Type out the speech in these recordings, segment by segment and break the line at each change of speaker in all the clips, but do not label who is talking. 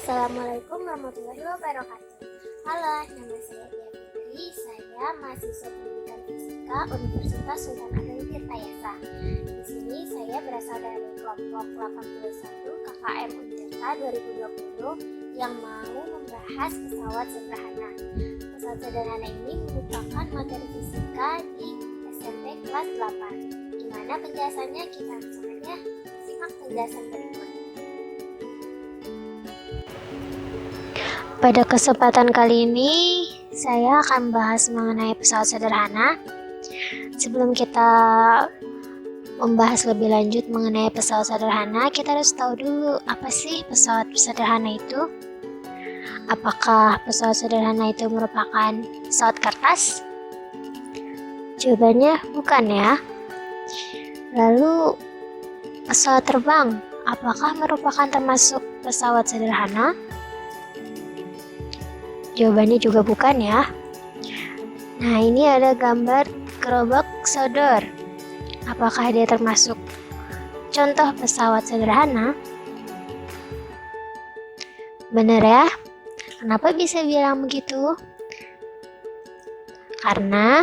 Assalamualaikum warahmatullahi wabarakatuh. Halo, nama saya Dia Fitri. Saya mahasiswa pendidikan fisika Universitas Sultan Ageng Tirtayasa. Di sini saya berasal dari kelompok 81 KKM Untirta 2020 yang mau membahas pesawat sederhana. Pesawat sederhana ini merupakan materi fisika di SMP kelas 8. Gimana penjelasannya? Kita langsung aja simak penjelasan berikut. Pada kesempatan kali ini, saya akan bahas mengenai pesawat sederhana. Sebelum kita membahas lebih lanjut mengenai pesawat sederhana, kita harus tahu dulu apa sih pesawat sederhana itu. Apakah pesawat sederhana itu merupakan pesawat kertas? Jawabannya bukan ya. Lalu, pesawat terbang, apakah merupakan termasuk pesawat sederhana? Jawabannya juga bukan ya. Nah, ini ada gambar gerobak sodor. Apakah dia termasuk contoh pesawat sederhana? Benar ya? Kenapa bisa bilang begitu? Karena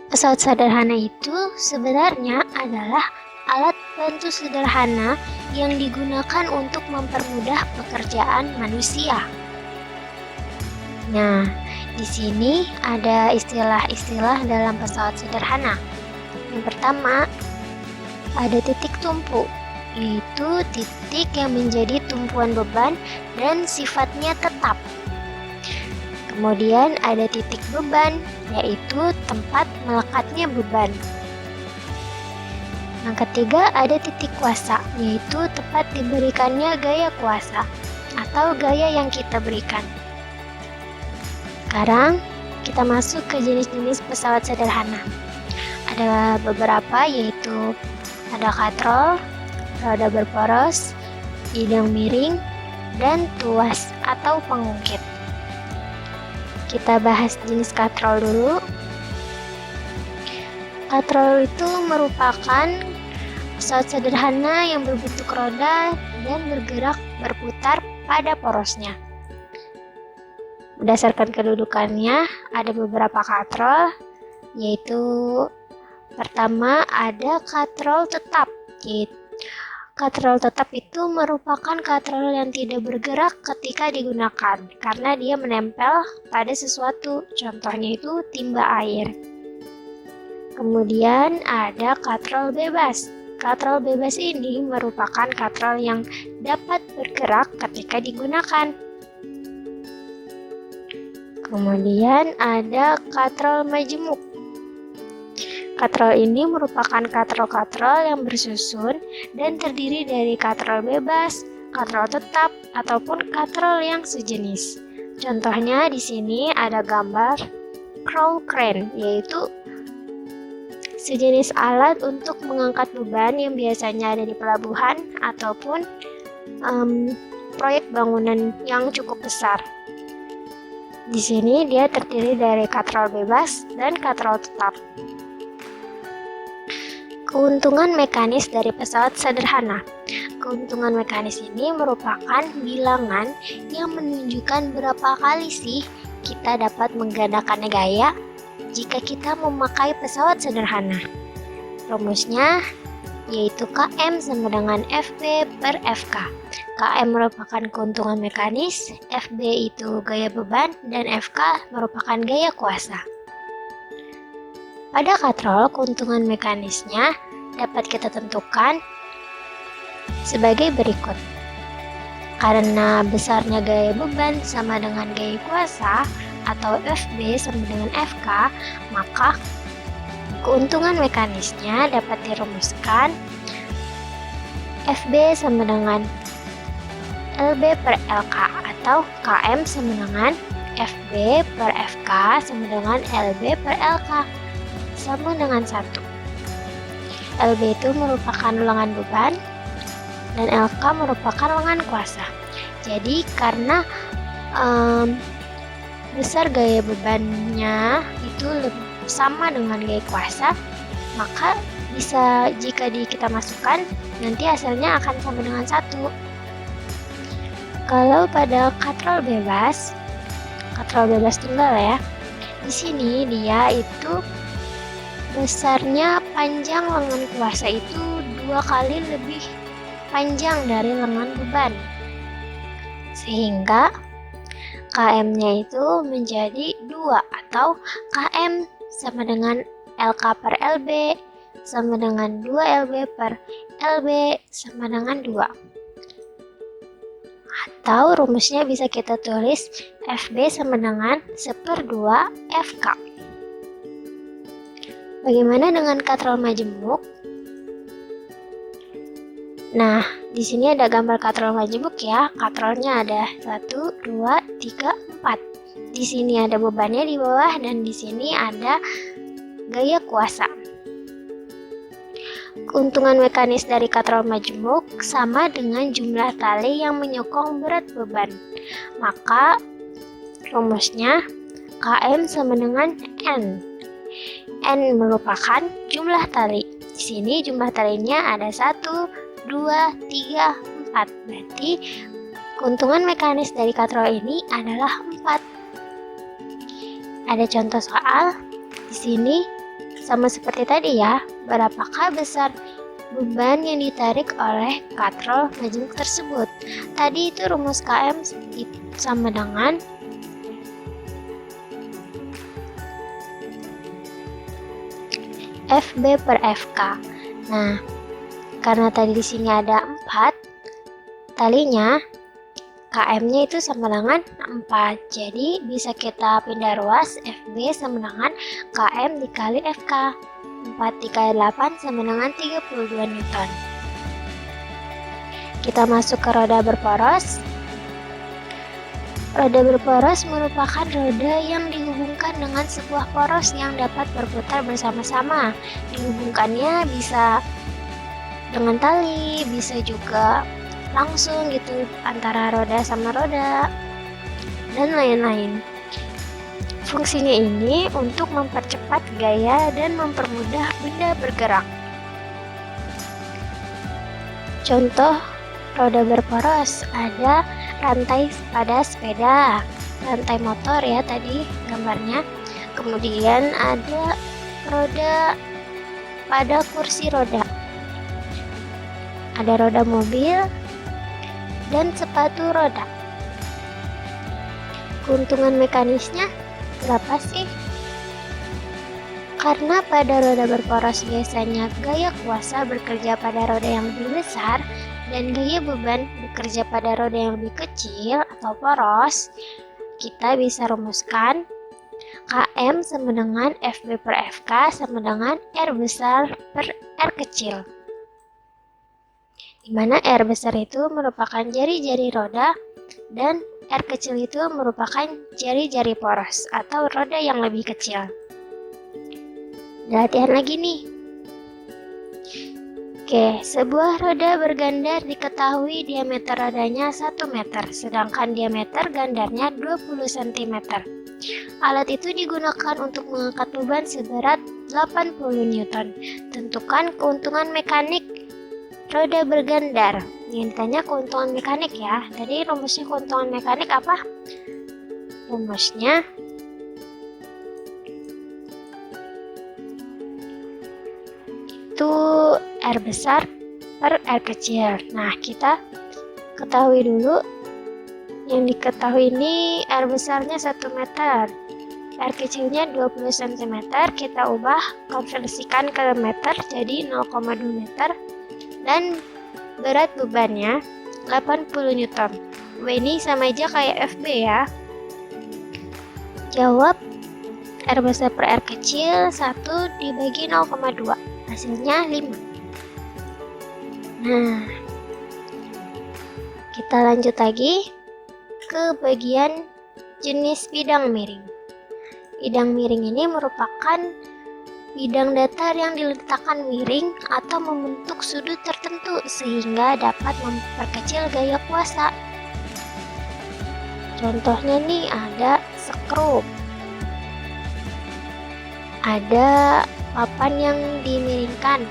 pesawat sederhana itu sebenarnya adalah alat bantu sederhana yang digunakan untuk mempermudah pekerjaan manusia. Nah, di sini ada istilah-istilah dalam pesawat sederhana. Yang pertama, ada titik tumpu, yaitu titik yang menjadi tumpuan beban dan sifatnya tetap. Kemudian ada titik beban, yaitu tempat melekatnya beban. Yang ketiga, ada titik kuasa, yaitu tempat diberikannya gaya kuasa atau gaya yang kita berikan. Sekarang kita masuk ke jenis-jenis pesawat sederhana. Ada beberapa, yaitu ada katrol, roda berporos, bidang miring, dan tuas atau pengungkit. Kita bahas jenis katrol dulu. Katrol itu merupakan pesawat sederhana yang berbentuk roda dan bergerak berputar pada porosnya. Berdasarkan kedudukannya, ada beberapa katrol, yaitu pertama ada katrol tetap. Katrol tetap itu merupakan katrol yang tidak bergerak ketika digunakan, karena dia menempel pada sesuatu, contohnya itu timba air. Kemudian ada katrol bebas. Katrol bebas ini merupakan katrol yang dapat bergerak ketika digunakan. Kemudian ada katrol majemuk. Katrol ini merupakan katrol-katrol yang bersusun dan terdiri dari katrol bebas, katrol tetap, ataupun katrol yang sejenis. Contohnya di sini ada gambar crawl crane, yaitu sejenis alat untuk mengangkat beban yang biasanya ada di pelabuhan ataupun proyek bangunan yang cukup besar. Di sini dia terdiri dari katrol bebas dan katrol tetap. Keuntungan mekanis dari pesawat sederhana. Keuntungan mekanis ini merupakan bilangan yang menunjukkan berapa kali sih kita dapat menggandakan gaya jika kita memakai pesawat sederhana. Rumusnya yaitu KM sama dengan FB per FK. KM merupakan keuntungan mekanis, FB itu gaya beban, dan FK merupakan gaya kuasa. Pada katrol, keuntungan mekanisnya dapat kita tentukan sebagai berikut. Karena besarnya gaya beban sama dengan gaya kuasa, atau FB sama dengan FK, maka keuntungan mekanisnya dapat dirumuskan FB sama dengan LB per LK, atau KM sama dengan FB per FK sama dengan LB per LK sama dengan 1. LB itu merupakan lengan beban dan LK merupakan lengan kuasa. Jadi karena besar gaya bebannya itu sama dengan gaya kuasa, maka bisa jika kita masukkan nanti hasilnya akan sama dengan 1. Kalau pada katrol bebas tunggal ya, di sini dia itu besarnya panjang lengan kuasa itu 2 kali lebih panjang dari lengan beban, sehingga KM-nya itu menjadi 2 atau KM sama dengan LK per LB sama dengan 2 LB per LB sama dengan 2. Atau rumusnya bisa kita tulis FB sama dengan 1/2 FK. Bagaimana dengan katrol majemuk? Nah, di sini ada gambar katrol majemuk ya. Katrolnya ada 1, 2, 3, 4. Di sini ada bebannya di bawah dan di sini ada gaya kuasa. Keuntungan mekanis dari katrol majemuk sama dengan jumlah tali yang menyokong berat beban. Maka rumusnya KM sama dengan N. N merupakan jumlah tali. Di sini jumlah talinya ada 1, 2, 3, 4. Berarti keuntungan mekanis dari katrol ini adalah 4. Ada contoh soal di sini sama seperti tadi ya. Berapakah besar beban yang ditarik oleh katrol majemuk tersebut? Tadi itu rumus KM sama dengan FB per FK. Nah, karena tadi di sini ada 4 talinya, KM-nya itu sama dengan 4. Jadi bisa kita pindah ruas, FB sama dengan KM dikali FK. 4 dikali 8 sama dengan 32 Newton. Kita masuk ke roda berporos. Roda berporos merupakan roda yang dihubungkan dengan sebuah poros yang dapat berputar bersama-sama. Dihubungkannya bisa dengan tali, bisa juga langsung gitu antara roda sama roda, dan lain-lain. Fungsinya ini untuk mempercepat gaya dan mempermudah benda bergerak. Contoh roda berporos ada rantai pada sepeda, rantai motor ya tadi gambarnya. Kemudian ada roda pada kursi roda. Ada roda mobil dan sepatu roda. Keuntungan mekanisnya berapa sih? Karena pada roda berporos biasanya gaya kuasa bekerja pada roda yang lebih besar dan gaya beban bekerja pada roda yang lebih kecil atau poros, kita bisa rumuskan KM sama dengan FB per FK sama dengan R besar per R kecil. Di mana R besar itu merupakan jari-jari roda dan R kecil itu merupakan jari-jari poros atau roda yang lebih kecil. Latihan lagi nih. Oke, sebuah roda bergandar diketahui diameter rodanya 1 meter, sedangkan diameter gandarnya 20 cm. Alat itu digunakan untuk mengangkat beban seberat 80 Newton. Tentukan keuntungan mekanik roda bergandar. Yang ditanya keuntungan mekanik ya. Jadi rumusnya keuntungan mekanik apa? Rumusnya itu R besar per R kecil. Nah, kita ketahui dulu. Yang diketahui ini R besarnya 1 meter. R kecilnya 20 cm. Kita ubah konversikan ke meter jadi 0,2 meter. Dan berat bebannya 80 Newton. W ini sama aja kayak FB ya. Jawab R besar per R kecil 1 dibagi 0,2. Hasilnya 5. Nah, kita lanjut lagi ke bagian jenis bidang miring. Bidang miring ini merupakan bidang datar yang diletakkan miring atau membentuk sudut tertentu sehingga dapat memperkecil gaya kuasa. Contohnya nih ada skrup, ada papan yang dimiringkan.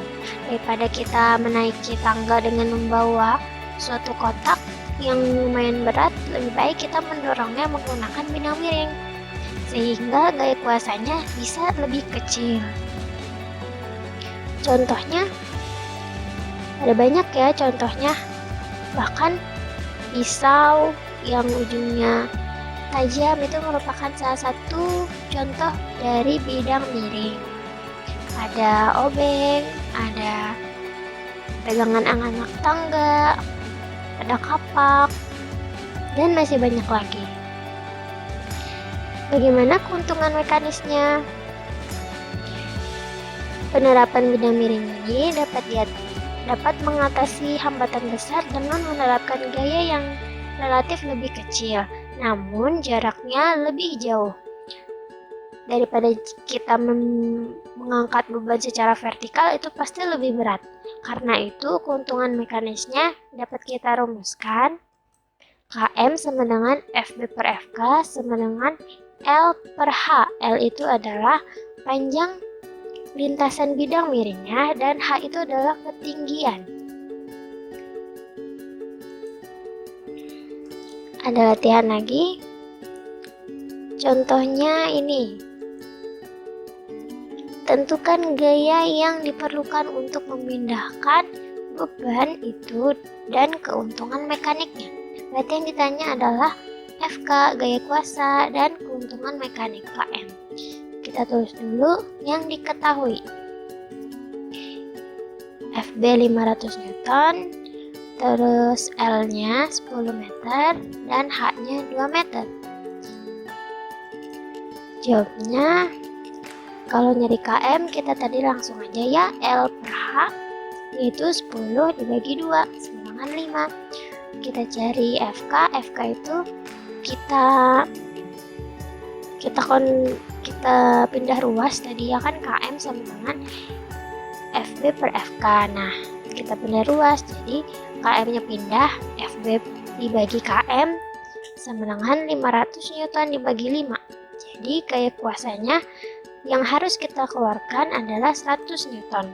Daripada kita menaiki tangga dengan membawa suatu kotak, yang lumayan berat, lebih baik kita mendorongnya menggunakan bidang miring, sehingga gaya kuasanya bisa lebih kecil. Contohnya, ada banyak ya contohnya, bahkan pisau yang ujungnya tajam itu merupakan salah satu contoh dari bidang miring. Ada obeng, ada pegangan anak tangga, ada kapak, dan masih banyak lagi. Bagaimana keuntungan mekanisnya? Penerapan bidang miring ini dapat mengatasi hambatan besar dengan menerapkan gaya yang relatif lebih kecil, namun jaraknya lebih jauh. Daripada kita mengangkat beban secara vertikal, itu pasti lebih berat. Karena itu, keuntungan mekanisnya dapat kita rumuskan. KM sama dengan FB per FK sama dengan L per H. L itu adalah panjang lintasan bidang miringnya, dan H itu adalah ketinggian. Ada latihan lagi. Contohnya ini. Tentukan gaya yang diperlukan untuk memindahkan beban itu dan keuntungan mekaniknya. Berarti yang ditanya adalah FK, gaya kuasa, dan keuntungan mekanik KM. Kita tulis dulu yang diketahui. FB 500 Newton, terus L-nya 10 meter, dan H-nya 2 meter. Jawabnya, kalau nyari KM, kita tadi langsung aja ya, L per H, yaitu 10 dibagi 2, sama dengan 5. Kita cari FK, FK itu kita pindah ruas tadi ya kan, KM sama dengan FB per FK. Nah, kita pindah ruas, jadi KM-nya pindah, FB dibagi KM sama dengan 500 Newton dibagi 5. Jadi gaya kuasanya yang harus kita keluarkan adalah 100 Newton.